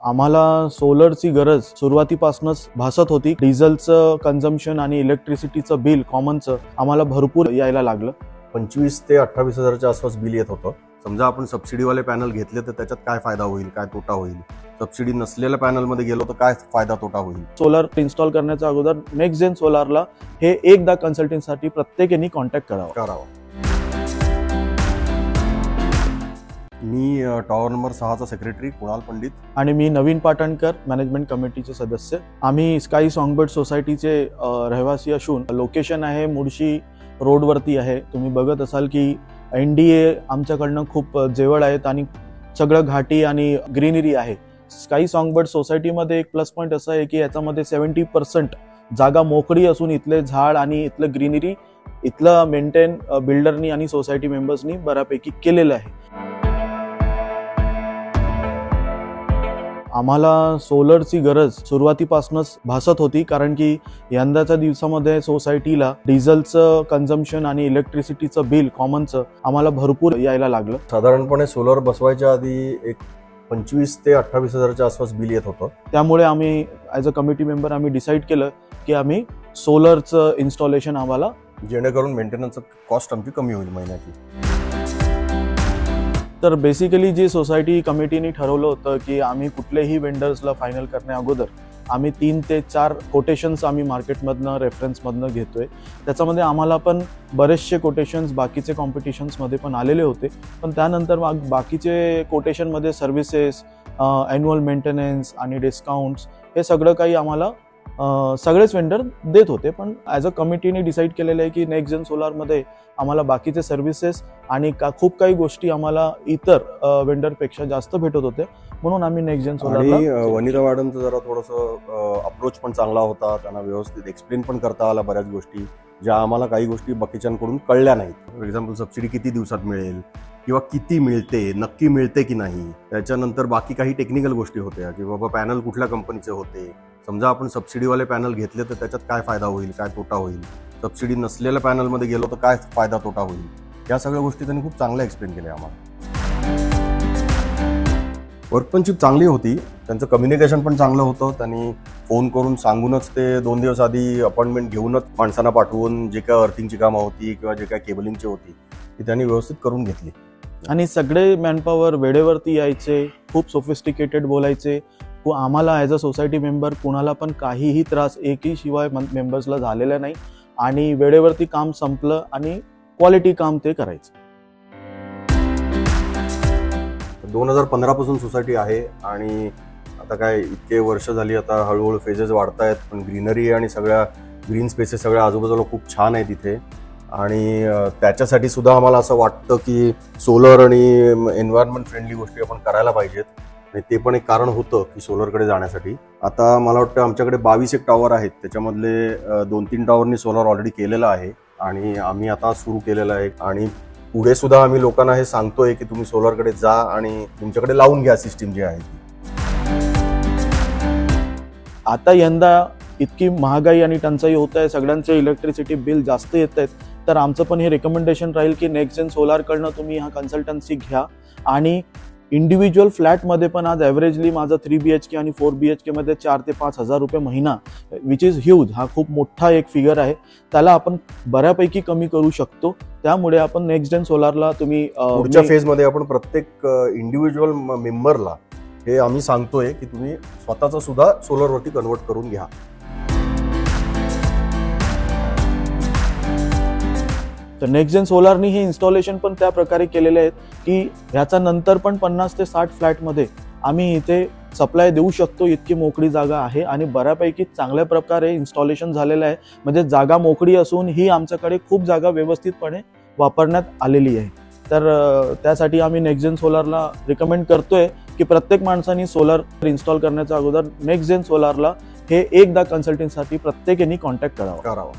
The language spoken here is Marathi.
आम्हाला सोलरची गरज सुरुवातीपासूनच भासत होती। डिझेलचं कन्झम्पशन आणि इलेक्ट्रिसिटीचं बिल कॉमनचं आम्हाला भरपूर यायला लागलं। 25 ते 28 हजाराच्या आसपास बिल येत होतं। समजा आपण सबसिडीवाले पॅनल घेतले तर त्याच्यात काय फायदा होईल, काय तोटा होईल, सबसिडी नसलेल्या पॅनलमध्ये गेलो तर काय फायदा तोटा होईल। सोलर इन्स्टॉल करण्याच्या अगोदर नेक्स्ट जेन सोलारला हे एकदा कन्सल्टिंगसाठी प्रत्येकाने कॉन्टॅक्ट करावा। मी टॉवर नंबर 6 चा सेक्रेटरी कुणाल पंडित आणि मी नवीन पाटणकर, मॅनेजमेंट कमिटीचे सदस्य। आम्ही स्काई सॉन्गबर्ड सोसायटीचे रहिवासी असून लोकेशन आहे मुळशी रोडवरती आहे। तुम्ही बघत असाल की NDA आमच्याकडनं खूप जवळ आहेत आणि सगळं घाटी आणि ग्रीनरी आहे। स्काई सॉन्गबर्ड सोसायटीमध्ये एक प्लस पॉईंट असा आहे की याच्यामध्ये 70% जागा मोकळी असून इथले झाड आणि इथलं ग्रीनरी इथलं मेंटेन बिल्डरनी आणि सोसायटी मेंबर्सनी बऱ्यापैकी केलेलं आहे। आम्हाला सोलरची गरज सुरुवातीपासूनच भासत होती, कारण की यंदाच्या दिवसामध्ये सोसायटीला डिझेलचं कन्झम्पशन आणि इलेक्ट्रिसिटीचं बिल कॉमनचं आम्हाला भरपूर यायला लागलं। साधारणपणे सोलर बसवायच्या आधी एक 25 ते 28 हजाराच्या आसपास बिल येत होतं। त्यामुळे आम्ही ॲज अ कमिटी मेंबर आम्ही डिसाईड केलं की आम्ही सोलरचं इन्स्टॉलेशन आम्हाला, जेणेकरून मेंटेनन्सचं कॉस्ट आमची कमी होईल महिन्याची। तर बेसिकली जी सोसायटी कमिटीने ठरवलं होतं की आम्ही कुठल्याही वेंडर्सला फायनल करण्या अगोदर आम्ही 3 ते 4 कोटेशन्स आम्ही मार्केटमधनं रेफरन्समधनं घेतोय। त्याच्यामध्ये आम्हाला पण बरेचसे कोटेशन्स बाकीचे कॉम्पिटिशन्समध्ये पण आलेले होते, पण त्यानंतर बाकीचे कोटेशनमध्ये सर्व्हिसेस, ॲन्युअल मेंटेनन्स आणि डिस्काउंट्स हे सगळं काही आम्हाला सगळेच वेंडर देत होते। पण ॲज अ कमिटीने डिसाईड केलेलं आहे की नेक्स्ट जेन सोलारमध्ये आम्हाला बाकीचे सर्व्हिसेस आणि खूप काही गोष्टी आम्हाला इतर वेंडरपेक्षा जास्त भेटत होते, म्हणून आम्ही नेक्स्ट जेन सोलारला। आणि वनिता मॅडमचं जरा थोडंसं अप्रोच पण चांगला होता, त्यांना व्यवस्थित एक्सप्लेन पण करता आला बऱ्याच गोष्टी ज्या आम्हाला काही गोष्टी बाकीच्यांकडून कळल्या नाहीत। फॉर एक्झाम्पल सबसिडी किती दिवसात मिळेल किंवा किती मिळते, नक्की मिळते की नाही। त्याच्यानंतर बाकी काही टेक्निकल गोष्टी होत्या की बाबा पॅनल कुठल्या कंपनीचे होते, समजा आपण सबसिडीवाले पॅनल घेतले तर त्याच्यात काय फायदा होईल, काय तोटा होईल, सबसिडी नसलेल्या पॅनलमध्ये गेलो तर काय फायदा तोटा होईल। या सगळ्या गोष्टी त्यांनी खूप चांगल्या एक्सप्लेन केल्या आम्हाला। वर्कमनशिप चांगली होती, त्यांचं कम्युनिकेशन पण चांगलं होतं। त्यांनी फोन करून सांगूनच ते 2 दिवस आधी अपॉइंटमेंट घेऊनच माणसांना पाठवून जे काय अर्थिंगची कामं होती किंवा जे काय केबलिंगची होती ती त्यांनी व्यवस्थित करून घेतली। आणि सगळे मॅनपॉवर वेळेवरती यायचे, खूप सोफिस्टिकेटेड बोलायचे। आम्हाला ॲज अ सोसायटी मेंबर कुणाला पण काहीही त्रास एकही शिवाय मेंबर्सला झालेला नाही आणि वेळेवरती काम संपलं आणि क्वालिटी काम ते करायचं। 2015 पासून सोसायटी आहे आणि आता काय इतके वर्ष झाली, आता हळूहळू फेजेस वाढतायत, पण ग्रीनरी आणि सगळ्या ग्रीन स्पेसेस सगळ्या आजूबाजूला खूप छान आहे तिथे। आणि त्याच्यासाठी सुद्धा आम्हाला असं वाटतं की सोलर आणि एन्व्हायरमेंट फ्रेंडली गोष्टी आपण करायला पाहिजेत, आणि ते पण एक कारण होतं की सोलरकडे जाण्यासाठी। आता मला वाटतं आमच्याकडे 22 टॉवर आहेत, त्याच्यामधले 2-3 टॉवरनी सोलर ऑलरेडी केलेलं आहे आणि आम्ही आता सुरू केलेलं आहे। आणि पुढे सुद्धा आम्ही लोकांना हे सांगतोय की तुम्ही सोलरकडे जा आणि तुमच्याकडे लावून घ्या सिस्टीम जी आहे ती। आता यंदा इतकी महागाई आणि टंचाई होत आहे, सगळ्यांचे इलेक्ट्रिसिटी बिल जास्त येत आहेत, तर आमचं पण हे रिकमेंडेशन राहील की नेक्स्ट जेन सोलारकडनं तुम्ही हा कन्सल्टन्सी घ्या। आणि इंडिव्हिज्युअल फ्लॅटमध्ये पण आज ॲव्हरेजली माझं 3 BHK आणि 4 BHK मध्ये 4 ते 5 हजार रुपये महिना, विच इज ह्यूज, हा खूप मोठा एक फिगर आहे, त्याला आपण बऱ्यापैकी कमी करू शकतो। त्यामुळे आपण नेक्स्ट जेन सोलारला तुम्ही पुढच्या फेजमध्ये आपण प्रत्येक इंडिव्हिज्युअल मेंबरला हे आम्ही सांगतोय की तुम्ही स्वतःचं सुद्धा सोलरवरती कन्वर्ट करून घ्या। तर नेक्स्ट जेन सोलारनी हे इन्स्टॉलेशन पण त्या प्रकारे केलेले आहेत की ह्याचा नंतर पण 50 ते 60 फ्लॅटमध्ये आम्ही इथे सप्लाय देऊ शकतो, इतकी मोकळी जागा आहे आणि बऱ्यापैकी चांगल्या प्रकारे इन्स्टॉलेशन झालेलं आहे। म्हणजे जागा मोकळी असून ही आमच्याकडे खूप जागा व्यवस्थितपणे वापरण्यात आलेली आहे। तर त्यासाठी आम्ही नेक्स्ट जेन सोलारला रिकमेंड करतोय की प्रत्येक माणसाने सोलर इन्स्टॉल करण्याच्या अगोदर नेक्स्ट जेन सोलारला हे एकदा कन्सल्टिंगसाठी प्रत्येकाने कॉन्टॅक्ट करावा।